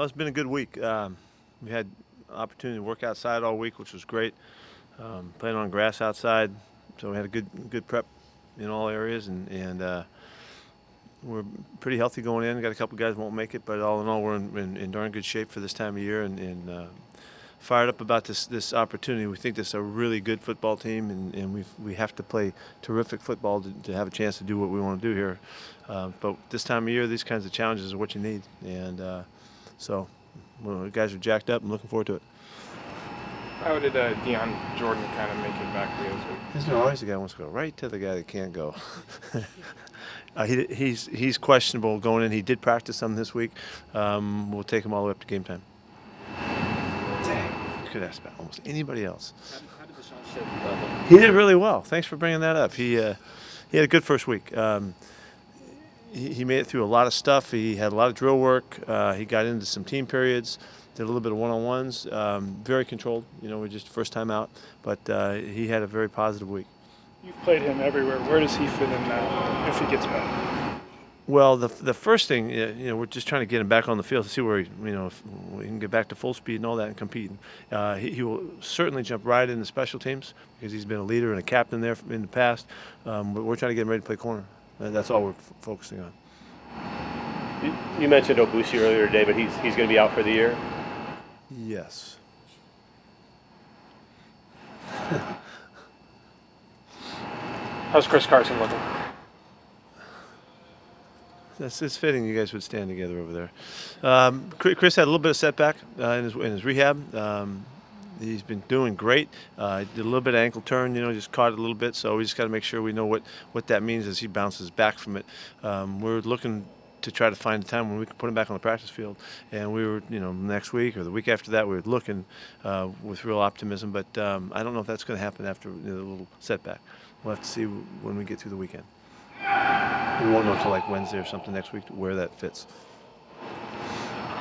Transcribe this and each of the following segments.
Well, it's been a good week. We had opportunity to work outside all week, which was great. Playing on grass outside, so we had a good prep in all areas, and we're pretty healthy going in. Got a couple guys won't make it, but all in all, we're in darn good shape for this time of year, and fired up about this opportunity. We think this is a really good football team, and we have to play terrific football to have a chance to do what we want to do here. But this time of year, these kinds of challenges are what you need, and so well, the guys are jacked up. I'm looking forward to it. How did Dion Jordan kind of make it back for you this week? There's always a guy who wants to go right to the guy that can't go. He's questionable going in. He did practice some this week. We'll take him all the way up to game time. Dang, you could ask about almost anybody else. How did the shot He did really well. Thanks for bringing that up. He had a good first week. He made it through a lot of stuff. He had a lot of drill work. He got into some team periods, did a little bit of one-on-ones. Very controlled. We're just first time out, but he had a very positive week. You've played him everywhere. Where does he fit in now if he gets back? Well, the first thing, we're just trying to get him back on the field to see where if we can get back to full speed and all that and compete. He will certainly jump right into special teams because he's been a leader and a captain there in the past. But we're trying to get him ready to play corner. That's all we're focusing on. You mentioned Obusi earlier today, but he's going to be out for the year? Yes. How's Chris Carson looking? It's fitting you guys would stand together over there. Chris had a little bit of setback in his rehab. He's been doing great. Did a little bit of ankle turn, just caught it a little bit. So we just got to make sure we know what that means as he bounces back from it. We're looking to try to find a time when we can put him back on the practice field. And we were, next week or the week after that, we were looking with real optimism. But I don't know if that's going to happen after the little setback. We'll have to see when we get through the weekend. We won't know until like Wednesday or something next week where that fits.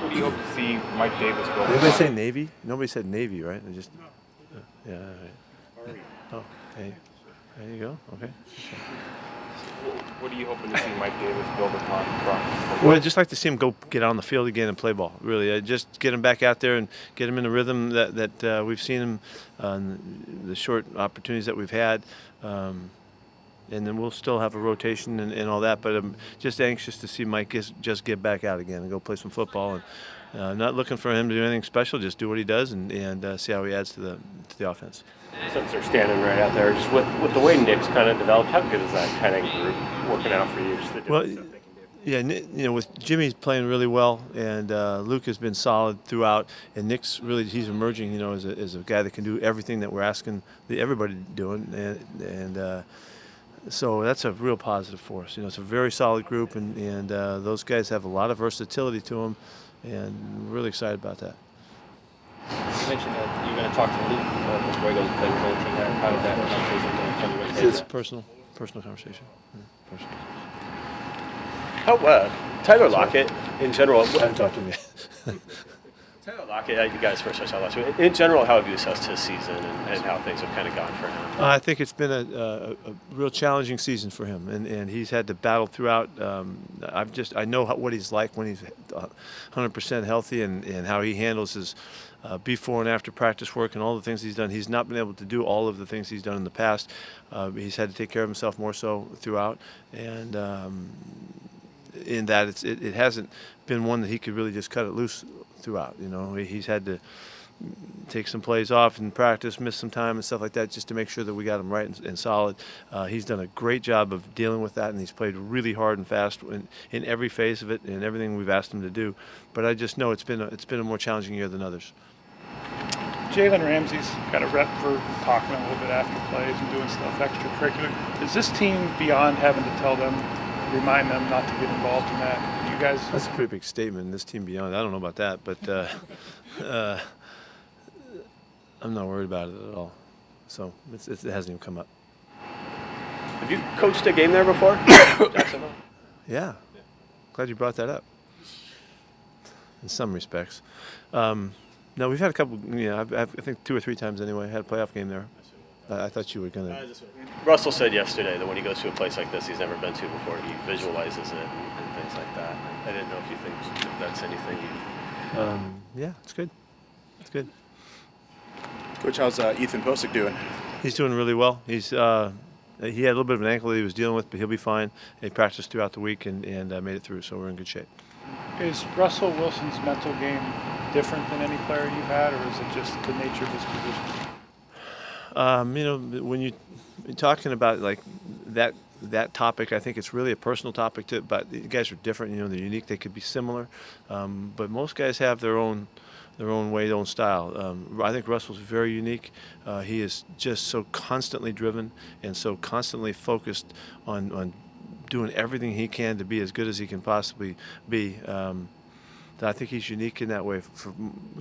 What do you hope to see Mike Davis go? Did anybody say Navy? Nobody said Navy, right? They just, yeah. Right. Oh, hey, there you go. Okay. What are you hoping to see Mike Davis build upon from? Well, I'd just like to see him go get on the field again and play ball. Really, just get him back out there and get him in the rhythm that we've seen him on the short opportunities that we've had. And then we'll still have a rotation and all that, but I'm just anxious to see Mike just get back out again and go play some football. And not looking for him to do anything special, just do what he does and see how he adds to the offense. Since they're standing right out there, just with the way Nick's kind of developed, how good is that kind of group working out for you? Just the different stuff they can do. Yeah, with Jimmy's playing really well, and Luke has been solid throughout, and Nick's he's emerging, as a guy that can do everything that we're asking everybody doing, and so that's a real positive for us. It's a very solid group, and those guys have a lot of versatility to them, and we're really excited about that. You mentioned that you're going to talk to Luke before he goes to play with the team. How did that conversation go? It's a personal conversation. Personal. How Tyler Lockett in general? I haven't talked to him yet. Tyler Lockett, you guys first touched on last week. In general, how have you assessed his season and how things have kind of gone for him? I think it's been a real challenging season for him, and he's had to battle throughout. I know what he's like when he's 100% healthy, and how he handles his before and after practice work and all the things he's done. He's not been able to do all of the things he's done in the past. He's had to take care of himself more so throughout, and in that it hasn't been one that he could really just cut it loose throughout. He's had to take some plays off in practice, miss some time and stuff like that, just to make sure that we got him right and solid. He's done a great job of dealing with that, and he's played really hard and fast in every phase of it and everything we've asked him to do. But I just know it's been a more challenging year than others. Jalen Ramsey's got a rep for talking a little bit after plays and doing stuff extracurricular. Is this team beyond having to tell them, remind them not to get involved in that? You guys? That's a pretty big statement. This team beyond. I don't know about that, but I'm not worried about it at all. So it hasn't even come up. Have you coached a game there before? Jacksonville? Yeah. Glad you brought that up. In some respects. No, we've had a couple. I think 2 or 3 times anyway. Had a playoff game there. I thought you were going to. Russell said yesterday that when he goes to a place like this he's never been to before, he visualizes it and things like that. I didn't know if you think if that's anything Yeah, it's good. It's good. Coach, how's Ethan Posick doing? He's doing really well. He had a little bit of an ankle that he was dealing with, but he'll be fine. He practiced throughout the week and made it through, so we're in good shape. Is Russell Wilson's mental game different than any player you've had, or is it just the nature of his position? You know, when you're talking about like that topic, I think it's really a personal topic too. But the guys are different. You know, they're unique. They could be similar, but most guys have their own way, their own style. I think Russell's very unique. He is just so constantly driven and so constantly focused on doing everything he can to be as good as he can possibly be. I think he's unique in that way for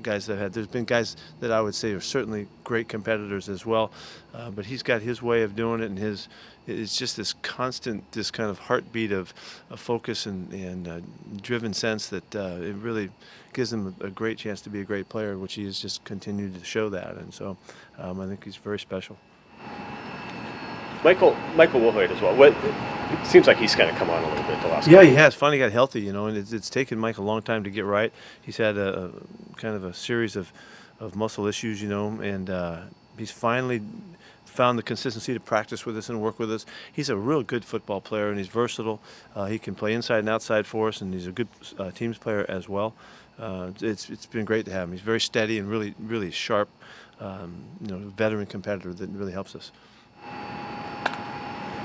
guys that have had. There's been guys that I would say are certainly great competitors as well, but he's got his way of doing it, and it's just this constant, this kind of heartbeat of focus and driven sense that it really gives him a great chance to be a great player, which he has just continued to show that, and so I think he's very special. Michael Wilhoit as well. It seems like he's kind of come on a little bit the last. Yeah, he has. Finally got healthy, you know, and it's taken Mike a long time to get right. He's had a kind of a series of muscle issues, you know, and he's finally found the consistency to practice with us and work with us. He's a real good football player, and he's versatile. He can play inside and outside for us, and he's a good teams player as well. It's been great to have him. He's very steady and really sharp, you know, veteran competitor that really helps us.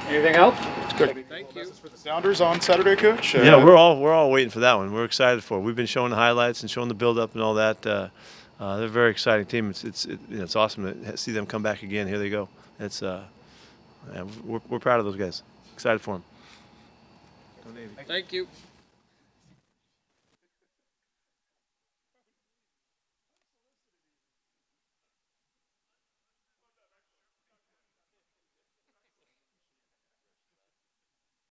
Anything else? Good. Thank you. For the Sounders on Saturday, Coach. Yeah, we're all waiting for that one. We're excited for it. We've been showing the highlights and showing the build-up and all that. They're a very exciting team. It's awesome to see them come back again. Here they go. We're proud of those guys. Excited for them. Thank you.